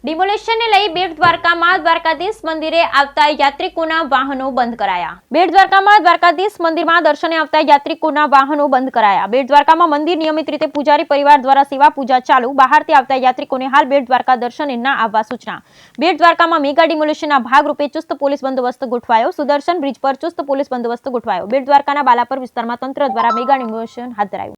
Demolition ને લઈ બેટ દ્વારકામાં દ્વારકાધીશ મંદિરે આવતા યાત્રિકોના વાહનો બંધ કરાયા। બેટ દ્વારકામાં દ્વારકાધીશ મંદિરમાં દર્શને આવતા યાત્રિકોના વાહનો બંધ કરાયા। બેટ દ્વારકામાં મંદિર નિયમિત રીતે પૂજારી પરિવાર દ્વારા સેવા પૂજા ચાલુ। બહારથી આવતા યાત્રિકોને હાલ બેટ દ્વારકા દર્શને ના આવવા સૂચના। બેટ દ્વારકામાં મેગા ડિમોલેશનના ભાગરૂપે ચુસ્ત પોલીસ બંદોબસ્ત ગોઠવાયો। સુદર્શન બ્રિજ પર ચુસ્ત પોલીસ બંદોબસ્ત ગોઠવાયો। બેટ દ્વારકાના બાલાપર વિસ્તારમાં તંત્ર દ્વારા મેગા ડિમોલેશન હાથ ધરાયું।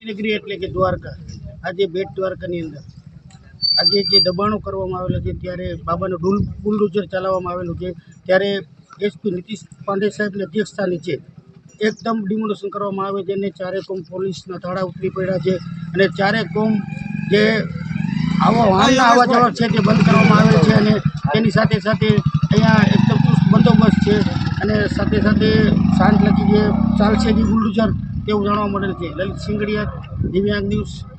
નગરી એટલે કે દ્વારકા આજે બેટ દ્વારકાની અંદર આજે જે દબાણો કરવામાં આવેલા છે ત્યારે બાબાનું બુલડોઝર ચલાવવામાં આવેલું છે ત્યારે એસપી નીતિશ પાંડે સાહેબની અધ્યક્ષતા નીચે એકદમ ડિમોલેશન કરવામાં આવે છે અને ચારે કોમ પોલીસના તાળા ઉતરી પડ્યા છે અને ચારે કોમ જે વાહનના આવવા જવા છે તે બંધ કરવામાં આવે છે અને તેની સાથે સાથે અહીંયા એકદમ ચુસ્ત બંદોબસ્ત છે અને સાથે સાથે સાંજ લગી જે ચાલશે જે બુલડોઝર તેવું જાણવા મળેલ છે। લલિત સિંગડિયા, દિવ્યાંગ ન્યૂઝ।